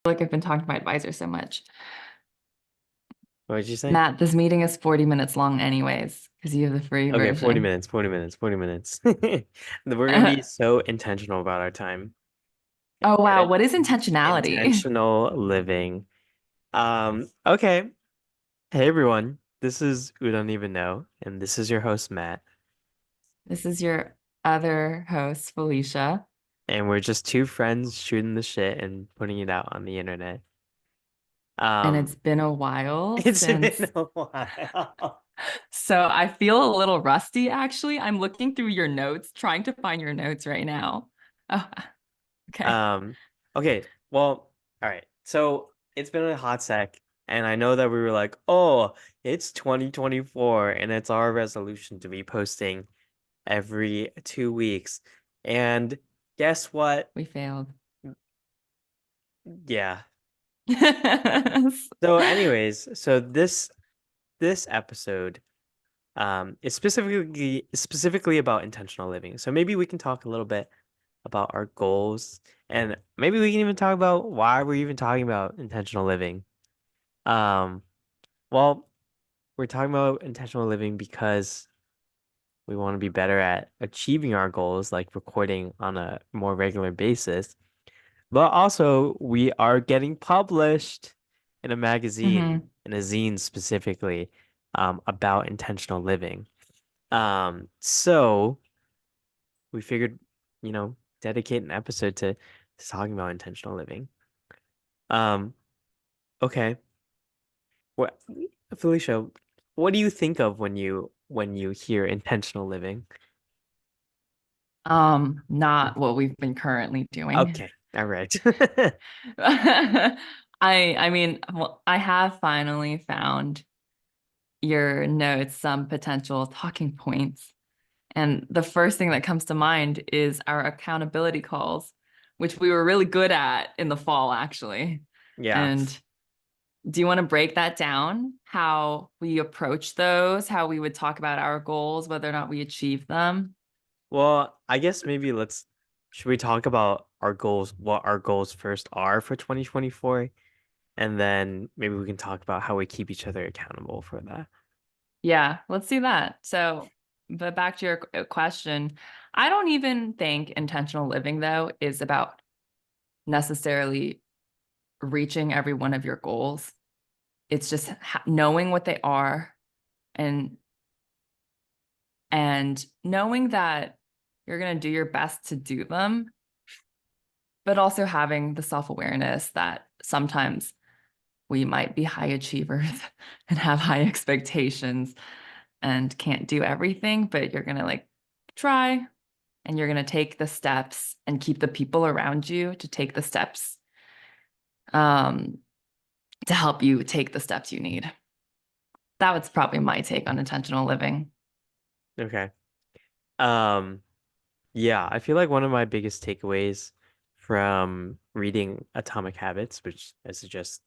Like I've been talking to my advisor so much. What did you say? Matt, this meeting is 40 minutes long anyways, because you have the free Okay, 40 version. minutes, 40 minutes, 40 minutes. We're gonna be so intentional about our time. Oh Get wow, it? what is intentionality? Intentional living. Okay. Hey everyone, this is Udon Even Know, and this is your host Matt, This is your other host, Felicia, and we're just two friends shooting the shit and putting it out on the internet. and Um, it's been a while it's been since, a while. so I feel a little rusty actually. I'm looking through your notes, trying to find your notes right now. Oh, okay. Um, okay, well, all right. So it's been a hot sec, and I know that we were like, oh, it's 2024, and it's our resolution to be posting every 2 weeks. And guess what? We failed. Yeah. So, anyways, so this episode is specifically about intentional living. So maybe we can talk a little bit about our goals, and maybe we can even talk about why we're even talking about intentional living. Um, well, we're talking about intentional living because we want to be better at achieving our goals, like recording on a more regular basis. But also, we are getting published in a magazine, hmm in a zine specifically, about intentional living. So we figured, dedicate an episode to talking about intentional living. Um, okay. What, Felicia, what do you think of when you hear intentional living? Not what we've been currently doing. Okay. All right. I mean, well, I have finally found your notes some potential talking points. And the first thing that comes to mind is our accountability calls, which we were really good at in the fall, actually. Yeah. And do you want to break that down? How we approach those, how we would talk about our goals, whether or not we achieve them? Well, I guess maybe should we talk about our goals, what our goals first are for 2024? And then maybe we can talk about how we keep each other accountable for that. Yeah, let's do that. So, but back to your question, I don't even think intentional living, though, is about necessarily reaching every one of your goals. It's just knowing what they are and knowing that you're going to do your best to do them, but also having the self-awareness that sometimes we might be high achievers and have high expectations and can't do everything, but you're going to like try and you're going to take the steps and keep the people around you to take the steps um, to help you take the steps you need. That was probably my take on intentional living. Okay. Um, yeah, I feel like one of my biggest takeaways from reading Atomic Habits, which I suggest,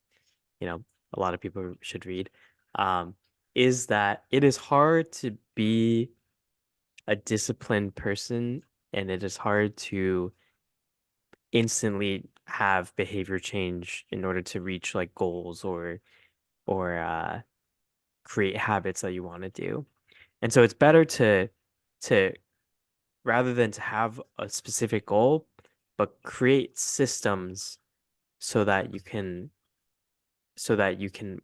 you know, a lot of people should read, um, is that it is hard to be a disciplined person, and it is hard to instantly have behavior change in order to reach like goals or create habits that you want to do. And so it's better to rather than to have a specific goal, but create systems so that you can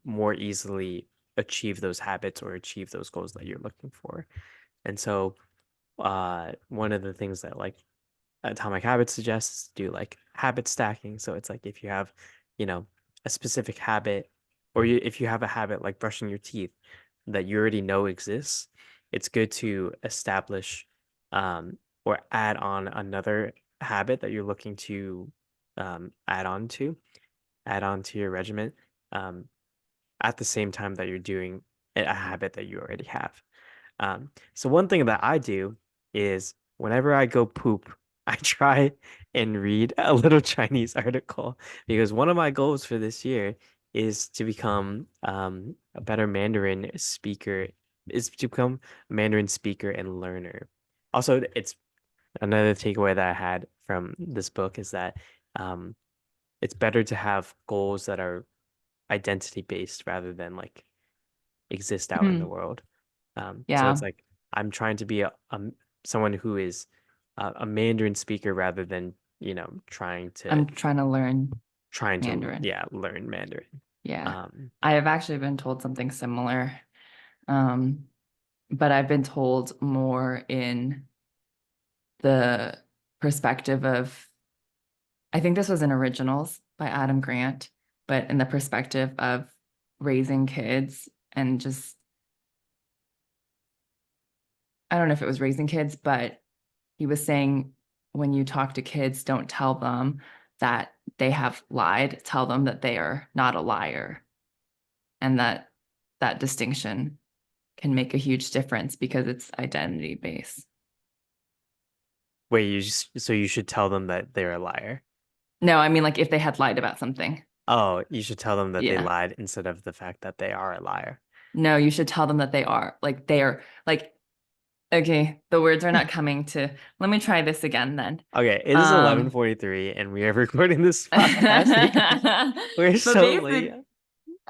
more easily achieve those habits or achieve those goals that you're looking for. And so one of the things that like Atomic Habits suggests do like habit stacking. So it's like if you have, you know, a specific habit, or if you have a habit like brushing your teeth that you already know exists, it's good to establish or add on another habit that you're looking to add on to your regimen um, at the same time that you're doing a habit that you already have. So one thing that I do is whenever I go poop, I try and read a little Chinese article because one of my goals for this year is to become a better Mandarin speaker, is to become a Mandarin speaker and learner. Also, it's another takeaway that I had from this book is that um, it's better to have goals that are identity based rather than like exist out in the Hmm. world. So it's Yeah, like I'm trying to be someone who is a Mandarin speaker rather than, I'm trying to learn trying to, Mandarin. yeah, learn Mandarin. Yeah. Um, I have actually been told something similar. Um, but I've been told more in the perspective of, I think this was in Originals by Adam Grant, but in the perspective of raising kids and just, I don't know if it was raising kids, but he was saying when you talk to kids, don't tell them that they have lied, tell them that they are not a liar. And that distinction can make a huge difference because it's identity based. wait, so you should tell them that they're a liar. No, I mean, like if they had lied about something. Oh, you should tell them that they Yeah. lied instead of the fact that they are a liar. No, you should tell them that they are like, okay, the words are not coming to, let me try this again then. Okay, it is Um, 11:43 and we are recording this podcast because but we're so late. basic,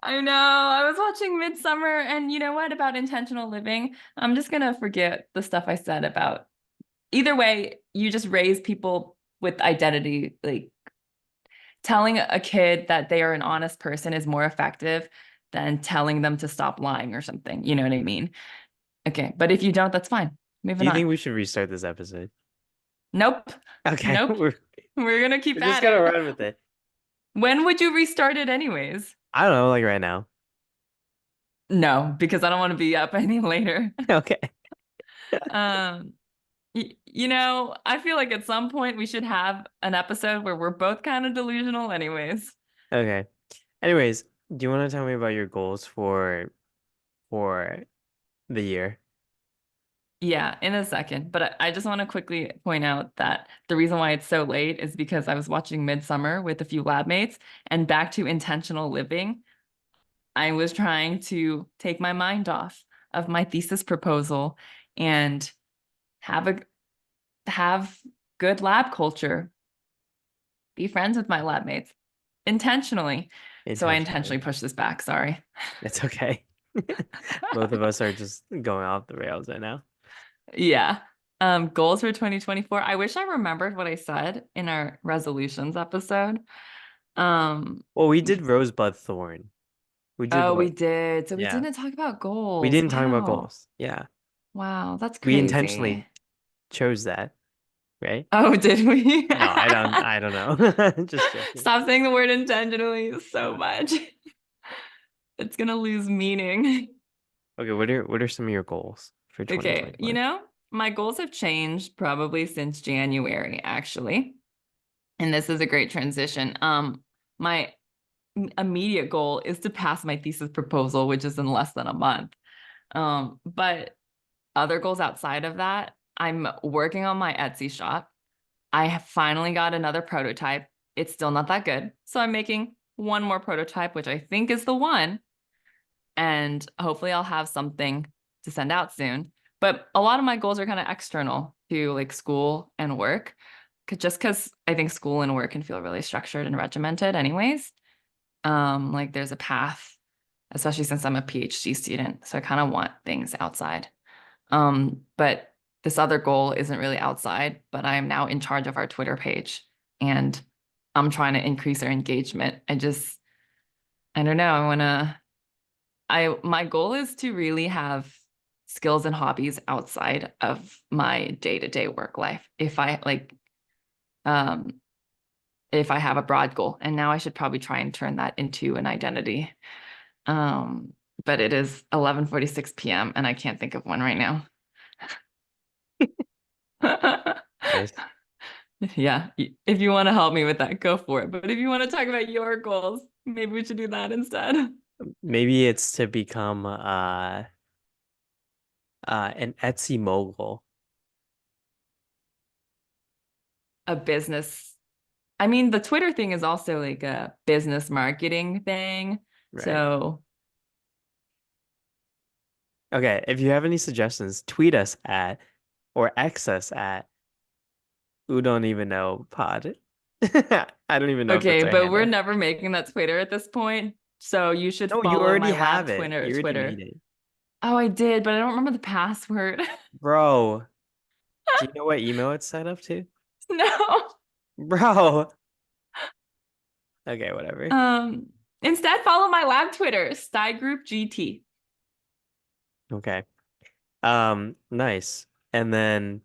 I know, I was watching Midsummer and you know what about intentional living? I'm just gonna forget the stuff I said about either way, you just raise people with identity, like telling a kid that they are an honest person is more effective than telling them to stop lying or something. You know what I mean? Okay. But if you don't, that's fine. Do Moving you on. think we should restart this episode? Nope. Okay, Nope. We're going to we're keep just at gonna it. run with it. When would you restart it, anyways? I don't know, like right now. No, because I don't want to be up any later. Okay. Um, you know, I feel like at some point we should have an episode where we're both kind of delusional, anyways. Okay. Anyways, do you want to tell me about your goals for the year? Yeah, in a second. But I just want to quickly point out that the reason why it's so late is because I was watching Midsummer with a few lab mates and back to intentional living. I was trying to take my mind off of my thesis proposal and have a have good lab culture, be friends with my lab mates intentionally. So I Intentionally. intentionally pushed this back. Sorry. It's okay. Both of us are just going off the rails right now. Yeah. Goals for 2024. I wish I remembered what I said in our resolutions episode. Um, Well, we did Rosebud Thorn. We did oh, we what? did. So we Yeah. didn't talk about We goals. didn't talk about Wow. goals. Yeah. Wow, that's We intentionally crazy. chose that, right? Oh, did we? No, I don't know. Just joking. Stop saying the word intentionally so much. It's gonna lose meaning. Okay, what are some of your goals for Okay, you 2024? know, my goals have changed probably since January, actually. And this is a great transition. My immediate goal is to pass my thesis proposal, which is in less than a month. But other goals outside of that, I'm working on my Etsy shop. I have finally got another prototype. It's still not that good. So I'm making one more prototype, which I think is the one. And hopefully I'll have something to send out soon. But a lot of my goals are kind of external to like school and work. Just because I think school and work can feel really structured and regimented, anyways. Like there's a path, especially since I'm a PhD student. So I kind of want things outside. But this other goal isn't really outside, but I am now in charge of our Twitter page and I'm trying to increase our engagement. I don't know. My goal is to really have skills and hobbies outside of my day-to-day work life. Um, if I have a broad goal, and now I should probably try and turn that into an identity. Um, but it is 11:46 p.m. and I can't think of one right now. Nice. Yeah, if you want to help me with that, go for it. But if you want to talk about your goals, maybe we should do that instead. Maybe it's to become an Etsy mogul, A business. I mean, the Twitter thing is also like a business marketing thing. right? So, Okay, if you have any suggestions, tweet us at or X us at Udon Even Know Pod. I don't even know if that's Okay, our but we're handle. never making that Twitter at this point. So you should No, you follow already my lab have it. Twitter You already made Twitter. it. Oh, I did, but I don't remember the password. Bro, do you know what email it's set up to? No. Bro. Okay, whatever. Um, Instead follow my lab Twitter, Sty Group GT. Okay. Nice. And then,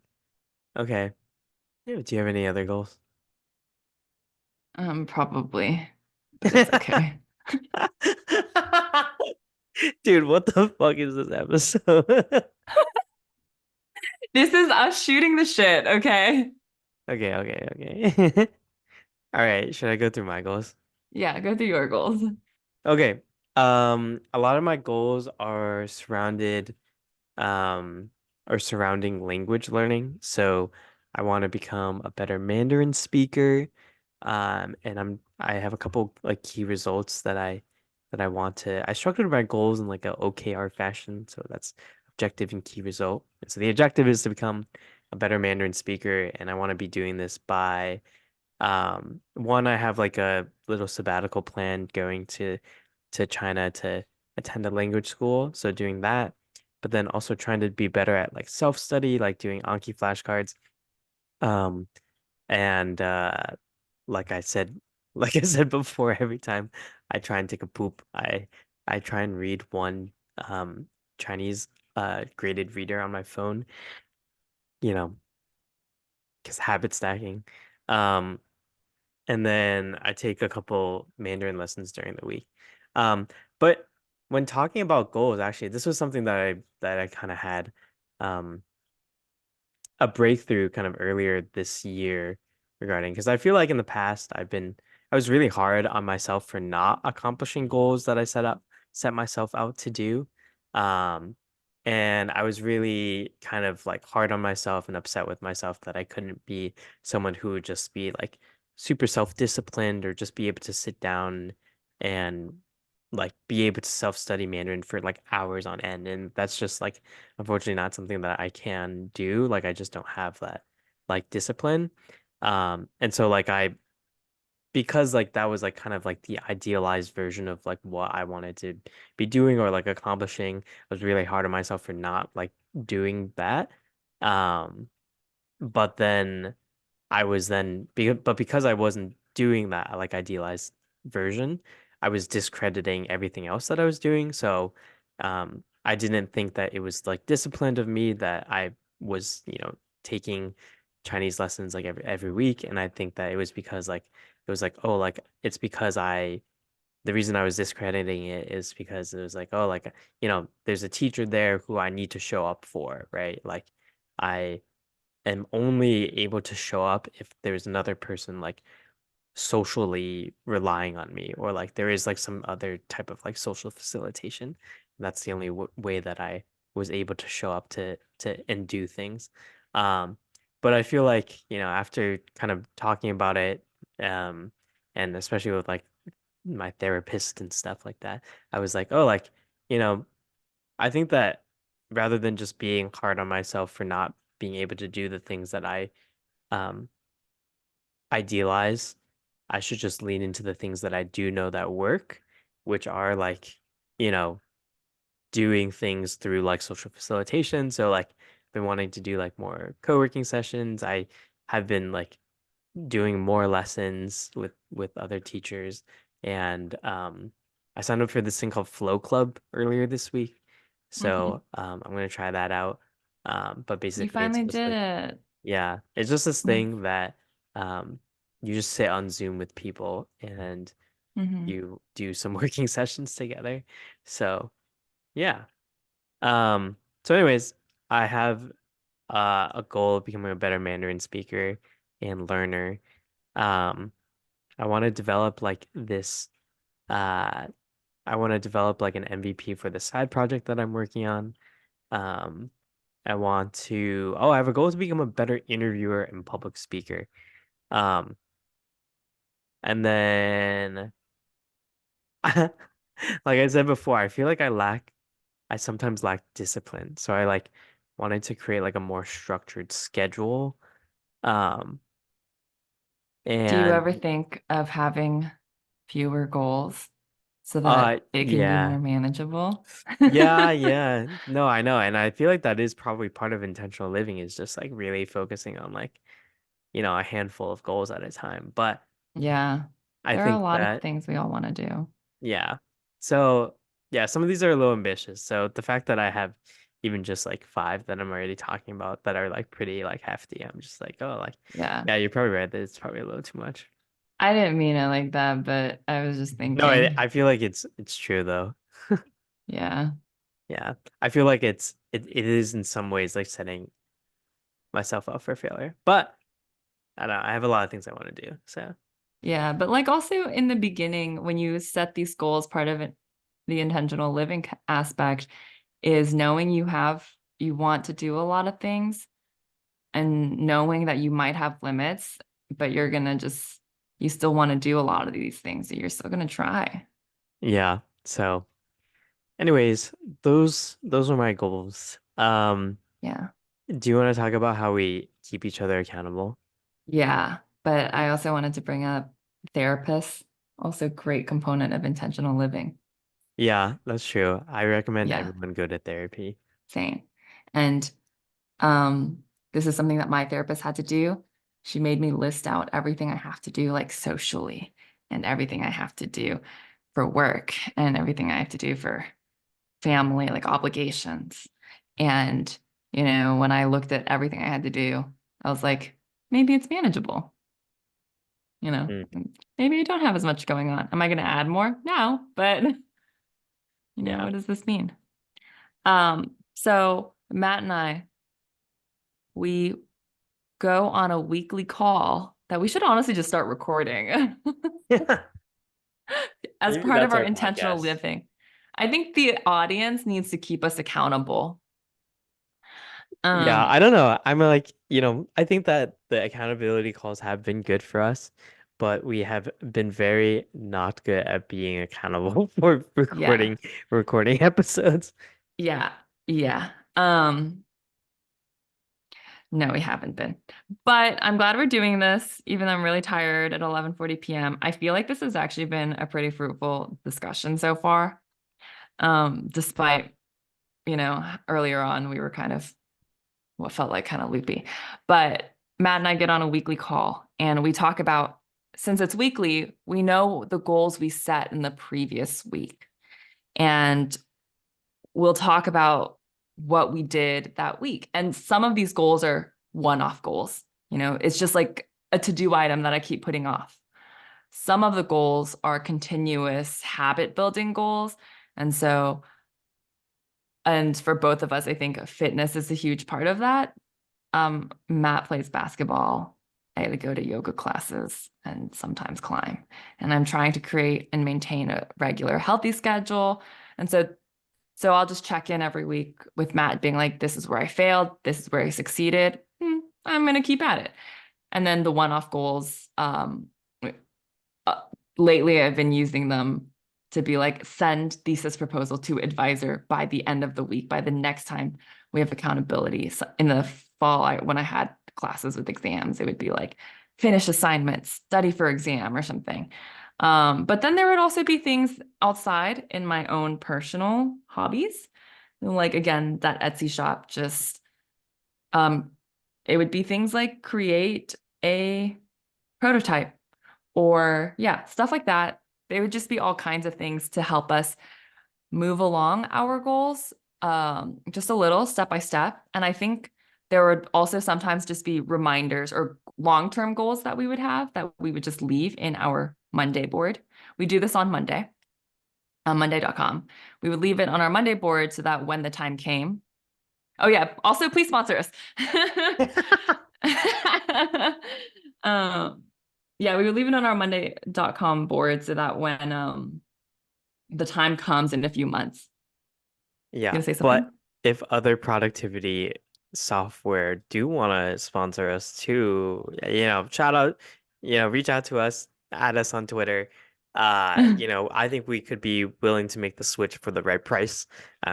okay. Yeah, do you have any other goals? Probably, but it's okay. Dude, what the fuck is this episode? This is us shooting the shit, okay? Okay, okay, okay. All right, should I go through my goals? Yeah, go through your goals. Okay. A lot of my goals are um surrounding language learning. So I want to become a better Mandarin speaker. And I have a couple like key results that I want to I structured my goals in like a OKR fashion. So that's objective and key result. And so the objective is to become a better Mandarin speaker, and I want to be doing this by one, I have like a little sabbatical plan going to China to attend a language school, so doing that, but then also trying to be better at like self-study, like doing Anki flashcards. Um, and like I said, like I said before, every time I try and take a poop, I try and read one Chinese graded reader on my phone, you know, because habit stacking. Um, and then I take a couple Mandarin lessons during the week. Um, but when talking about goals, actually, this was something that I kind of had um a breakthrough kind of earlier this year regarding, because I feel like in the past I was really hard on myself for not accomplishing goals that I set myself out to do. Um, and I was really kind of like hard on myself and upset with myself that I couldn't be someone who would just be like super self-disciplined or just be able to sit down and like be able to self-study Mandarin for like hours on end. And that's just like unfortunately not something that I can do. Like I just don't have that like discipline. And so like I because like that was like kind of like the idealized version of like what I wanted to be doing or like accomplishing. I was really hard on myself for not like doing that. Um, but then but because I wasn't doing that like idealized version, I was discrediting everything else that I was doing. So, I didn't think that it was like disciplined of me that I was, taking Chinese lessons like every week. And I think that it was because like it was like, oh, like it's because the reason I was discrediting it is because it was like, oh, like, there's a teacher there who I need to show up for, right? Like I am only able to show up if there's another person like socially relying on me or like there is like some other type of like social facilitation. That's the only way that I was able to show up to and do things. Um, but I feel like, after kind of talking about it, um, and especially with like my therapist and stuff like that, I was like, oh, like, you know, I think that rather than just being hard on myself for not being able to do the things that I um idealize, I should just lean into the things that I do know that work, which are like, you know, doing things through like social facilitation. So like been wanting to do like more co-working sessions. I have been like doing more lessons with other teachers, and I signed up for this thing called Flow Club earlier this week. Hmm. So I'm gonna try that out. But You basically it's finally just did like, it. yeah, it's just this That's thing that um you just sit on Zoom with people and hmm you do some working sessions together. So yeah. So anyways, I have a goal of becoming a better Mandarin speaker and learner. Um, I want to develop like this uh I want to develop like an MVP for the side project that I'm working on. Um, I have a goal to become a better interviewer and public speaker. Um, and then like I said before, I feel like I sometimes lack discipline. So I like wanted to create like a more structured schedule. Um, Do you And ever think of having fewer goals so that it can be yeah. more manageable? Yeah. No, I know. And I feel like that is probably part of intentional living is just like really focusing on like, a handful of goals at a time. But Yeah, I there are a think lot of that, things we all want to do. yeah. So, yeah, some of these are a little ambitious. So the fact that I have even just like five that I'm already talking about that are like pretty like hefty, I'm just like, oh, like, Yeah. yeah, you're probably right that it's probably a little too much. I didn't mean it like that, but I was just No, thinking, I feel like it's true though. yeah. Yeah. I feel like it is in some ways like setting myself up for failure. But I don't know, I have a lot of things I want to do. So Yeah, but like also in the beginning, when you set these goals, part of it, the intentional living aspect is knowing you want to do a lot of things and knowing that you might have limits, but you still want to do a lot of these things, so you're still gonna try. yeah. So anyways, those are my goals. Yeah. Do you want to talk about how we keep each other accountable? Yeah. But I also wanted to bring up therapists, also great component of intentional living. Yeah, that's true. I recommend Yeah, everyone go to therapy. same. And Um, this is something that my therapist had to do. She made me list out everything I have to do, like socially, and everything I have to do for work, and everything I have to do for family, like obligations. And, when I looked at everything I had to do, I was like, maybe it's manageable, you know, Mm, maybe I don't have as much going on. Am I going to add more? No, but, yeah. what does this mean? So Matt and we go on a weekly call that we should honestly just start recording as Maybe part of that's our our intentional podcast. living. I think the audience needs to keep us accountable. Yeah, Um, I don't know. I'm like, I think that the accountability calls have been good for us, but we have been very not good at being accountable for yeah, recording episodes. yeah, yeah. No, we haven't been. But I'm glad we're doing this, even though I'm really tired at 11:40 p.m. I feel like this has actually been a pretty fruitful discussion so far. Despite, earlier on we were kind of what felt like kind of loopy. But Matt and I get on a weekly call and we talk about, since it's weekly, we know the goals we set in the previous week. And we'll talk about what we did that week. And some of these goals are one-off goals. It's just like a to-do item that I keep putting off. Some of the goals are continuous habit building goals. And so, and for both of us, I think fitness is a huge part of that. Matt plays basketball. I had to go to yoga classes and sometimes climb. And I'm trying to create and maintain a regular healthy schedule. And so I'll just check in every week with Matt being like, this is where I failed, this is where I succeeded. I'm gonna keep at it. And then the one-off goals, uh, lately I've been using them to be like, send thesis proposal to advisor by the end of the week, by the next time we have accountability. So in the fall, when I had classes with exams, it would be like, finish assignments, study for exam or something. But then there would also be things outside in my own personal hobbies. Like again, that Etsy shop, just um, it would be things like create a prototype or yeah, stuff like that. They would just be all kinds of things to help us move along our goals, just a little step by step. And I think there would also sometimes just be reminders or long-term goals that we would have that we would just leave in our Monday board. We do this on Monday, on Monday.com. We would leave it on our Monday board so that when the time came, oh yeah, also please sponsor us. um, yeah, we would leave it on our Monday.com board so that when the time comes in a few months. You Yeah, gonna say but something? if other productivity software do want to sponsor us too, shout out, reach out to us, add us on Twitter. I think we could be willing to make the switch for the right price.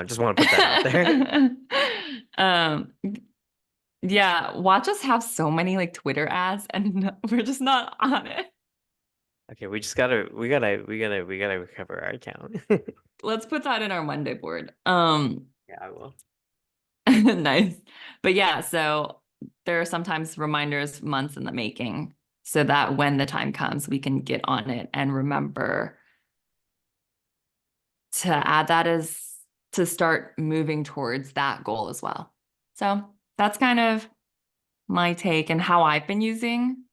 Just want to put that out there. um, Yeah, watch us have so many like Twitter ads and we're just not on it. Okay, we gotta recover our account. Let's put that in our Monday board. Yeah, I will. Nice. But yeah, so there are sometimes reminders months in the making so that when the time comes, we can get on it and remember to add that as to start moving towards that goal as well. So that's kind of my take and how I've been using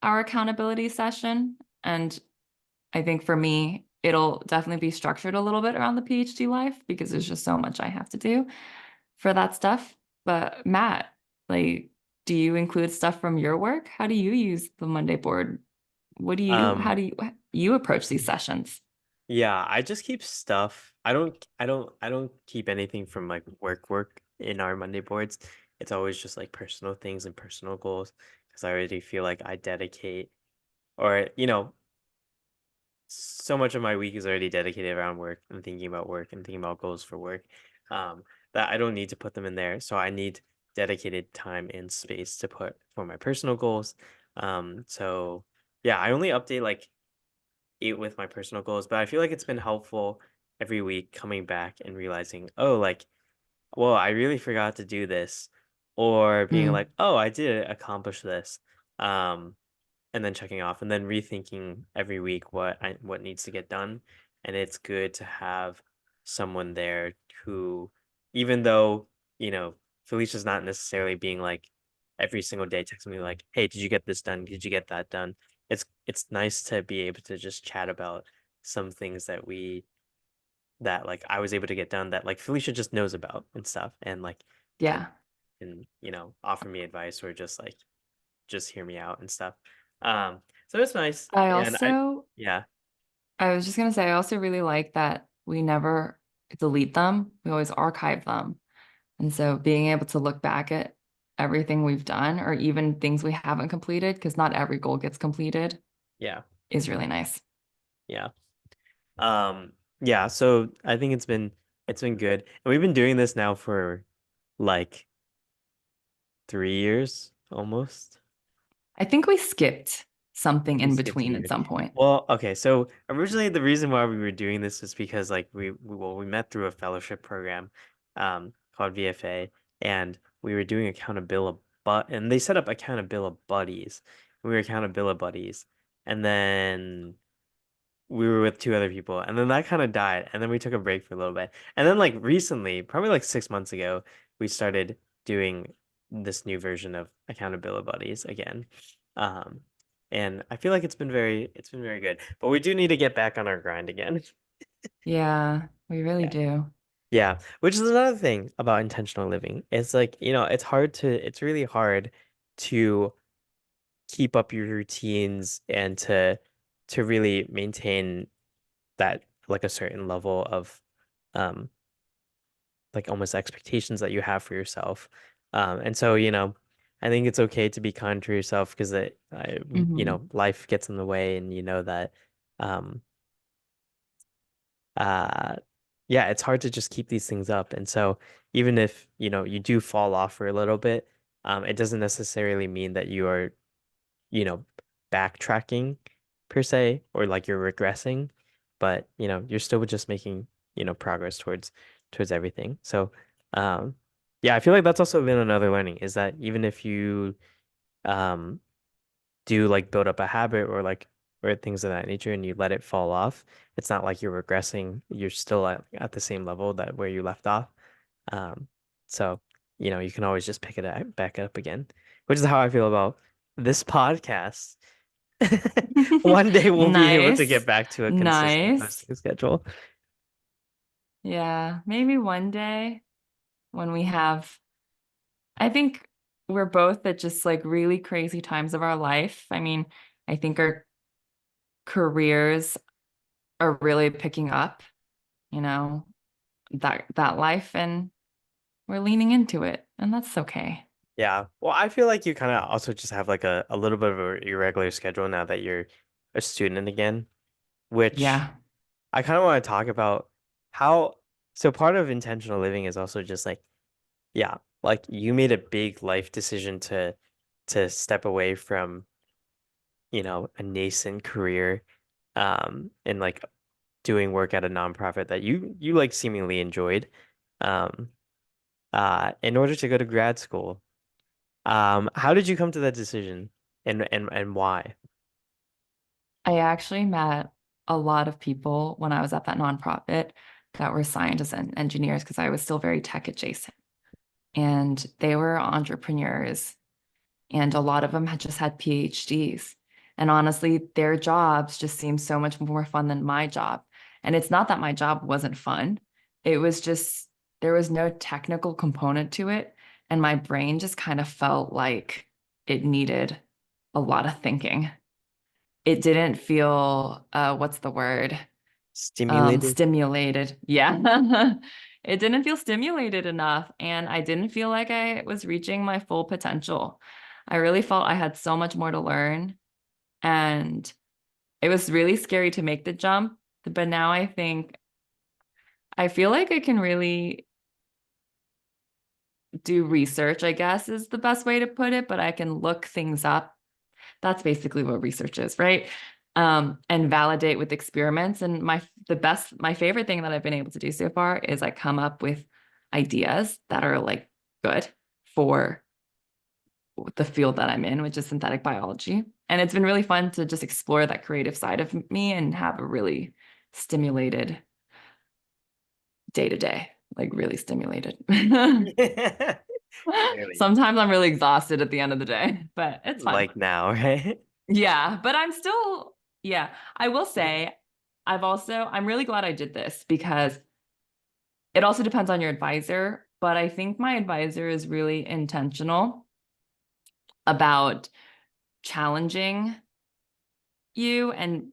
our accountability session. And I think for me, it'll definitely be structured a little bit around the PhD life because there's just so much I have to do for that stuff. But Matt, like, do you include stuff from your work? How do you use the Monday board? How Um, do you approach these sessions? yeah, I just keep stuff. I don't keep anything from like work in our Monday boards. It's always just like personal things and personal goals because I already feel like I dedicate or so much of my week is already dedicated around work and thinking about goals for work. That I don't need to put them in there. So I need dedicated time and space to put for my personal goals. So yeah, I only update like it with my personal goals, but I feel like it's been helpful every week coming back and realizing, oh, like, well, I really forgot to do this, or being Mm, like, oh, I did accomplish this. Um, and then checking off and then rethinking every week what needs to get done. And it's good to have someone there who, even though, you know, Felicia's not necessarily being like every single day texting me like, hey, did you get this done? Did you get that done? It's nice to be able to just chat about some things that like I was able to get done that like Felicia just knows about and stuff and like can yeah. offer me advice or just hear me out and stuff. So it's nice. I And also, yeah, I was just gonna say, I also really like that we never delete them. We always archive them. And so being able to look back at everything we've done or even things we haven't completed, because not every goal gets completed, yeah, is really nice. yeah. Yeah, so I think it's been good. And we've been doing this now for like 3 years almost. I think we skipped something We in skipped a between at year. some point. Well, okay, so originally the reason why we were doing this was because like we met through a fellowship program called VFA and we were doing accountability but and they set up accountability buddies. We were accountability buddies. And then we were with two other people and then that kind of died and then we took a break for a little bit and then like recently probably like 6 months ago we started doing this new version of accountability buddies again um and I feel like it's been very good but we do need to get back on our grind again. Yeah, we really Yeah, do. yeah, which is another thing about intentional living. It's like it's really hard to keep up your routines and to really maintain that like a certain level of um like almost expectations that you have for yourself. And so, I think it's okay to be kind to yourself because Hmm. life gets in the way and you know that um uh yeah, it's hard to just keep these things up. And so even if, you do fall off for a little bit, it doesn't necessarily mean that you are you know, backtracking per se, or like you're regressing, but you're still just making, progress towards everything. So, um, yeah, I feel like that's also been another learning is that even if you um do like build up a habit or things of that nature and you let it fall off, it's not like you're regressing. You're still at the same level that where you left off. Um, so, you can always just pick it back up again, which is how I feel about this podcast. One day we'll be able to get Nice. back to a consistent Nice. posting schedule. Yeah, maybe one day when we have, I think we're both at just like really crazy times of our life. I mean, I think our careers are really picking up, you know, that life and we're leaning into it and that's okay. Yeah. Well, I feel like you kind of also just have like a little bit of a irregular schedule now that you're a student again, which Yeah. I kind of want to talk about how, so part of intentional living is also just like, yeah, like you made a big life decision to step away from, a nascent career, and like doing work at a nonprofit that you like seemingly enjoyed, um, in order to go to grad school. How did you come to that decision and why? I actually met a lot of people when I was at that nonprofit that were scientists and engineers because I was still very tech adjacent. And they were entrepreneurs, and a lot of them had just had PhDs. And honestly, their jobs just seemed so much more fun than my job. And it's not that my job wasn't fun, it was just there was no technical component to it. And my brain just kind of felt like it needed a lot of thinking. It didn't feel, what's the word? Stimulated? Stimulated. Yeah. It didn't feel stimulated enough. And I didn't feel like I was reaching my full potential. I really felt I had so much more to learn. And it was really scary to make the jump. But now I feel like I can really do research, I guess is the best way to put it. But I can look things up. That's basically what research is, right? And validate with experiments. And my favorite thing that I've been able to do so far is I come up with ideas that are like good for the field that I'm in, which is synthetic biology. And it's been really fun to just explore that creative side of me and have a really stimulated day to day, like really stimulated. Clearly. Sometimes I'm really exhausted at the end of the day, but it's fun. Like now, right? Yeah, but I'm still, yeah, I will say I'm really glad I did this because it also depends on your advisor, but I think my advisor is really intentional about challenging you and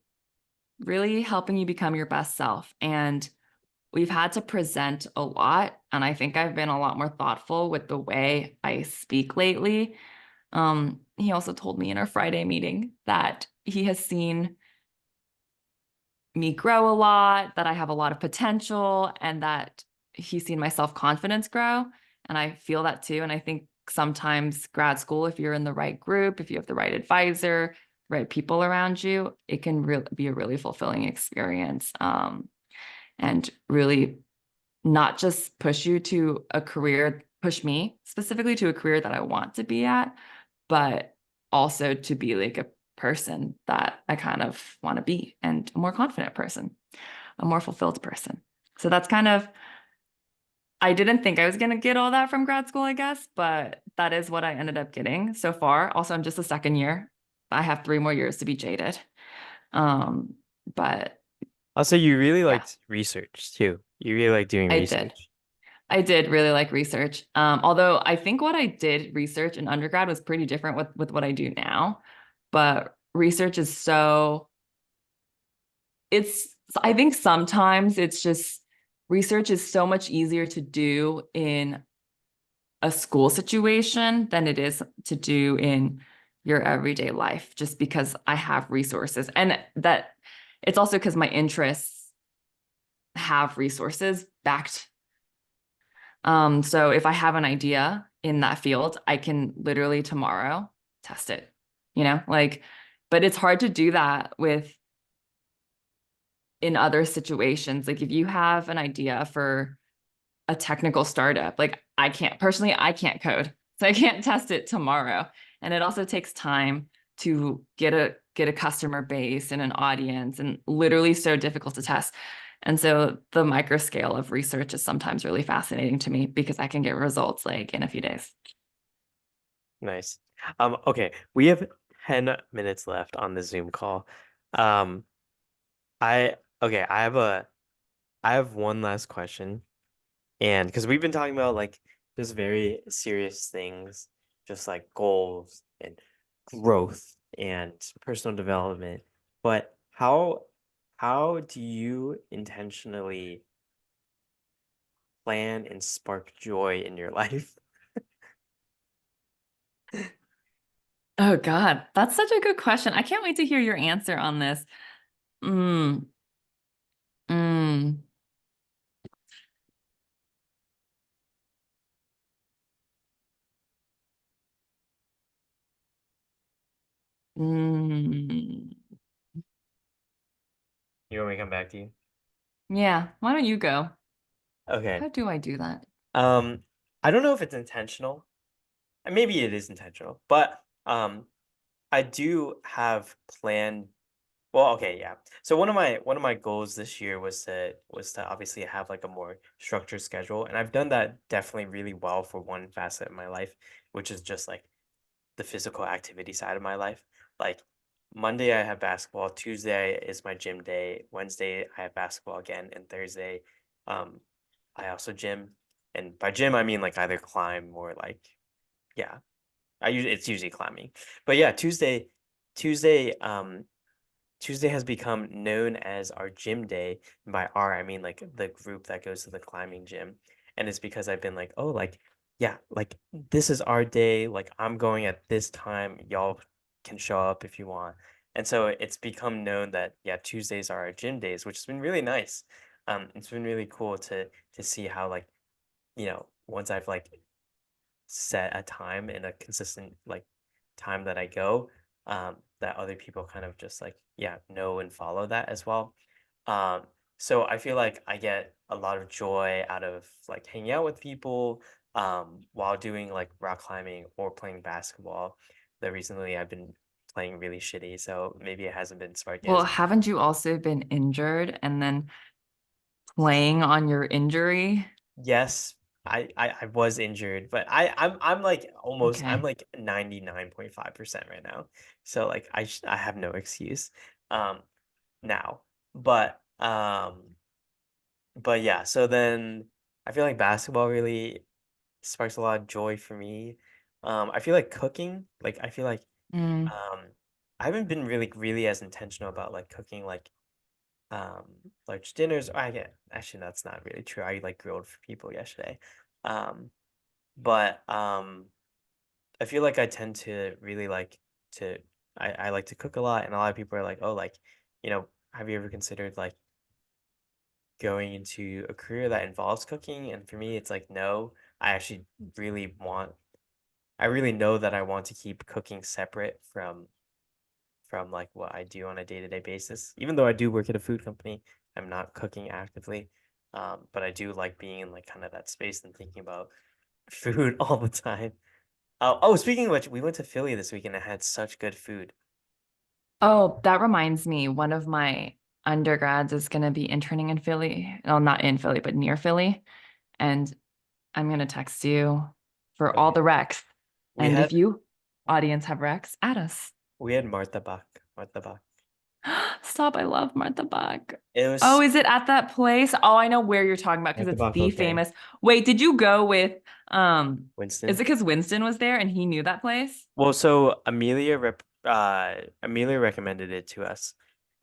really helping you become your best self. And we've had to present a lot, and I think I've been a lot more thoughtful with the way I speak lately. He also told me in our Friday meeting that he has seen me grow a lot, that I have a lot of potential, and that he's seen my self-confidence grow. And I feel that too. And I think sometimes grad school, if you're in the right group, if you have the right advisor, right people around you, it can be a really fulfilling experience. And really not just push me specifically to a career that I want to be at, but also to be like a person that I kind of want to be and a more confident person, a more fulfilled person. So that's kind of, I didn't think I was going to get all that from grad school, I guess, but that is what I ended up getting so far. Also, I'm just a second year. I have 3 more years to be jaded. Um, but Also, you really yeah, liked research too. You really like doing I did. research. I did really like research. Although I think what I did research in undergrad was pretty different with what I do now. But research is I think sometimes it's just research is so much easier to do in a school situation than it is to do in your everyday life, just because I have resources. And that it's also because my interests have resources backed. So if I have an idea in that field, I can literally tomorrow test it, like, but it's hard to do that with in other situations. Like if you have an idea for a technical startup, like I can't code. So I can't test it tomorrow. And it also takes time to get a customer base and an audience and literally so difficult to test. And so the micro scale of research is sometimes really fascinating to me because I can get results like in a few days. Nice. Okay, we have 10 minutes left on the Zoom call. Um, okay, I have one last question. And because we've been talking about like just very serious things, just like goals and growth and personal development. But how do you intentionally plan and spark joy in your life? Oh God, that's such a good question. I can't wait to hear your answer on this. Mm, mm. Mm, You want me to come back to you? yeah, why don't you go? Okay. How do I do that? Um, I don't know if it's intentional. Maybe it is intentional, but I do have planned. Well, okay, yeah. So one of my goals this year was to obviously have like a more structured schedule, and I've done that definitely really well for one facet of my life, which is just like the physical activity side of my life. Like Monday I have basketball, Tuesday is my gym day, Wednesday I have basketball again, and Thursday um I also gym. And by gym I mean like either climb or like yeah, it's usually climbing. But yeah, Tuesday Tuesday has become known as our gym day. And by our, I mean like the group that goes to the climbing gym. And it's because I've been like, oh, like, yeah, like this is our day. Like I'm going at this time. Y'all can show up if you want. And so it's become known that yeah, Tuesdays are our gym days, which has been really nice. It's been really cool to see how like, once I've like set a time and a consistent like time that I go, that other people kind of just like yeah know and follow that as well. Um, so I feel like I get a lot of joy out of like hanging out with people while doing like rock climbing or playing basketball. That recently I've been playing really shitty, so maybe it hasn't been sparking Well, as haven't you also been injured and then playing on your injury? yes, I was injured, but I'm like almost I'm Okay. like 99.5% right now. So like I have no excuse um now. But but yeah, so then I feel like basketball really sparks a lot of joy for me. I feel like cooking, like I feel like Mm. um I haven't been really as intentional about like cooking like um large dinners. I get actually that's not really true. I like grilled for people yesterday. Um but I feel like I tend to really like to I like to cook a lot and a lot of people are like, "Oh, like, have you ever considered like going into a career that involves cooking?" And for me, it's like, no. I actually really want I really know that I want to keep cooking separate from like what I do on a day-to-day basis. Even though I do work at a food company, I'm not cooking actively. But I do like being in like kind of that space and thinking about food all the time. Oh, speaking of which, we went to Philly this weekend and had such good food. Oh, that reminds me, one of my undergrads is going to be interning in Philly. Well, not in Philly, but near Philly. And I'm going to text you for all Okay. the recs. We And if had you, audience, have recs, add us. we had Martha Bach. Martha Bach. Stop. I love Martha Bach. It Oh, was is it at that place? Oh, I know where you're talking about because Martha it's Bach the okay. famous. Wait, did you go with is Winston. it because Winston was there and he knew that place? Well, so Amelia recommended it to us.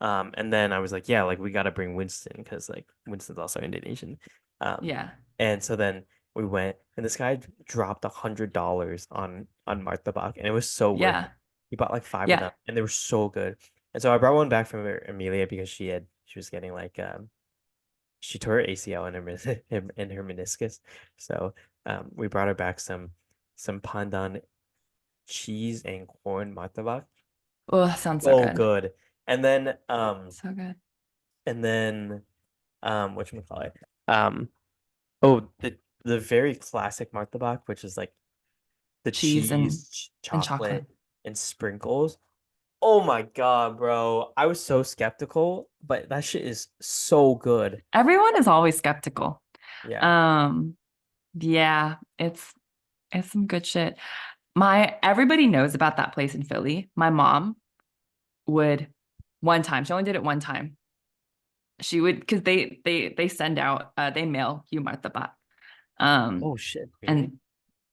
And then I was like, yeah, like we gotta bring Winston because like Winston's also Indonesian. Um, Yeah. and so then we went and this guy dropped $100 on Martha Bach and it was so worth it. Yeah. He bought like five of Yeah. them and they were so good. And so I brought one back from Amelia because she was getting like she tore her ACL in in her meniscus. So we brought her back some pandan cheese and corn martabak. Oh, sounds so So good. good. And then So good. and then whatchamacallit? Um oh the very classic martabak, which is like the Cheese and chocolate. chocolate and sprinkles. Oh my God, bro. I was so skeptical, but that shit is so good. Everyone is always skeptical. Yeah. Um, yeah, it's some good shit. My everybody knows about that place in Philly. My mom would one time, she only did it one time. She would because they send out they mail Hugh Martha Bach. Um Oh shit, really? and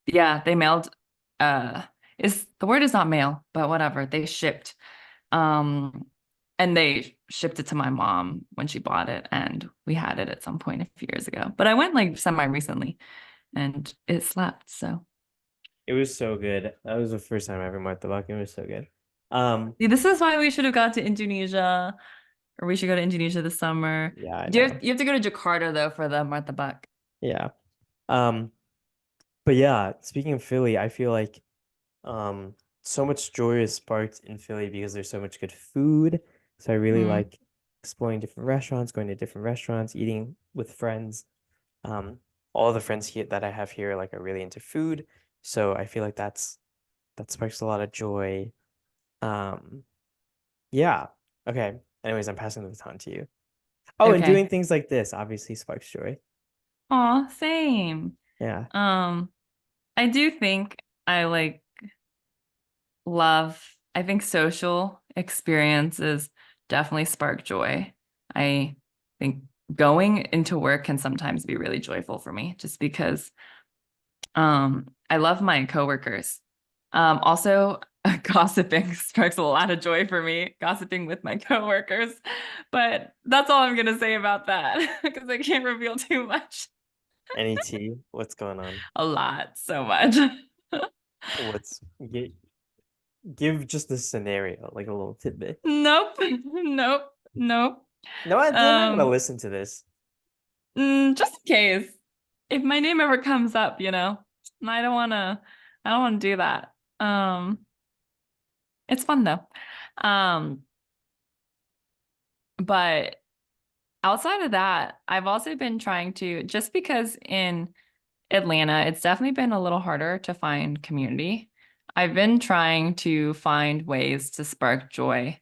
yeah, they mailed is the word is not mail, but whatever. They shipped um and they shipped it to my mom when she bought it and we had it at some point a few years ago. But I went like semi recently and it slapped. So It was so good. That was the first time I ever martabak. It was so good. Um, see, this is why we should have gone to Indonesia or we should go to Indonesia this summer. yeah, I Do know. you have to go to Jakarta though for the Martha Buck. Yeah. Um, but yeah, speaking of Philly, I feel like um so much joy is sparked in Philly because there's so much good food. So I really Mm, like exploring different restaurants, going to different restaurants, eating with friends. Um, all the friends here that I have here like are really into food. So I feel like that sparks a lot of joy. Um, yeah. Okay. Anyways, I'm passing the baton to you. Oh, and doing okay. things like this obviously sparks joy. Aw, same. Yeah. Um, I do think I like love, I think social experiences definitely spark joy. I think going into work can sometimes be really joyful for me just because I love my coworkers. Also, gossiping sparks a lot of joy for me, gossiping with my coworkers. But that's all I'm gonna say about that because I can't reveal too much. Any tea? What's going on? A lot, so much. What's give just a scenario, like a little tidbit. Nope, nope, nope. No, they're not gonna Um, listen to this. just in case, if my name ever comes up, I don't wanna, I don't wanna do that. It's fun though. Um, but outside of that, I've also been trying to, just because in Atlanta, it's definitely been a little harder to find community. I've been trying to find ways to spark joy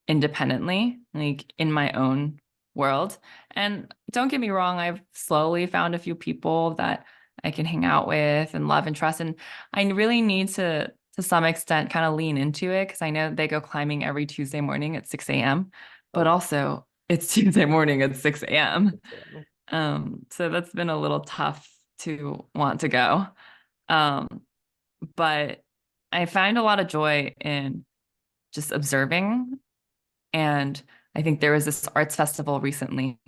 independently, like in my own world. And don't get me wrong, I've slowly found a few people that I can hang out with and love and trust. And I really need to some extent, kind of lean into it because I know they go climbing every Tuesday morning at 6 a.m., but Oh, also it's Tuesday morning at 6 a.m. okay. So that's been a little tough to want to go. Um, but I find a lot of joy in just observing, and I think there was this arts festival recently,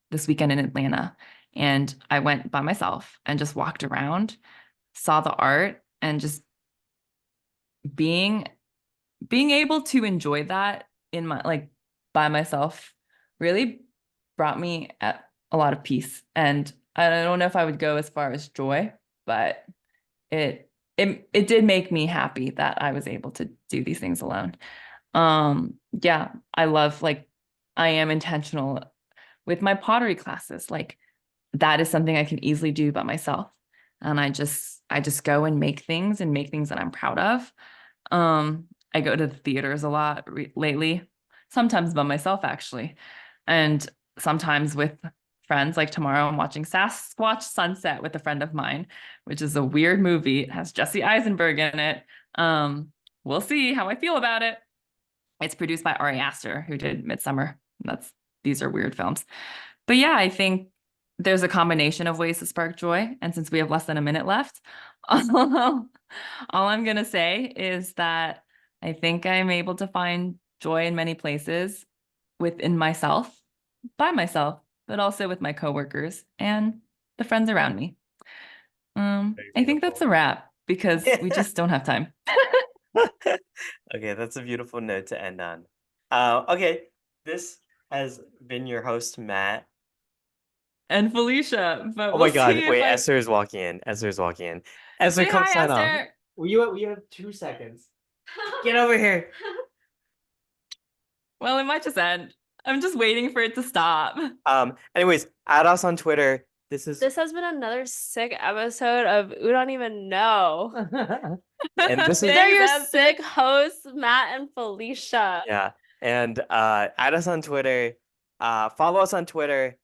this weekend in Atlanta. And I went by myself and just walked around, saw the art, and just being being able to enjoy that in my like by myself really brought me at a lot of peace. And I don't know if I would go as far as joy, but it did make me happy that I was able to do these things alone. Yeah, I love like I am intentional with my pottery classes. Like that is something I can easily do by myself. And I just go and make things that I'm proud of. I go to the theaters a lot lately, sometimes by myself actually. And sometimes with friends. Like tomorrow I'm watching Sasquatch Sunset with a friend of mine, which is a weird movie. It has Jesse Eisenberg in it. Um, we'll see how I feel about it. It's produced by Ari Aster, who did Midsummer. These are weird films. But yeah, I think there's a combination of ways to spark joy. And since we have less than a minute left, all I'm gonna say is that I think I'm able to find joy in many places within myself, by myself, but also with my coworkers and the friends around me. Very I think that's beautiful. a wrap because we just don't have time. Okay, that's a beautiful note to end on. Okay, this has been your host, Matt. And Felicia, but Oh we'll my God, see if wait, I Esther is walking in. Esther is walking in. Esther, say come hi, sign off. Esther. Will you have 2 seconds? Get over here. Well, it might just end. I'm just waiting for it to stop. Anyways, add us on Twitter. This is This has been another sick episode of Udon Even Know. and this is They're Thanks, your Esther. sick hosts, Matt and Felicia. yeah. And add us on Twitter. Follow us on Twitter.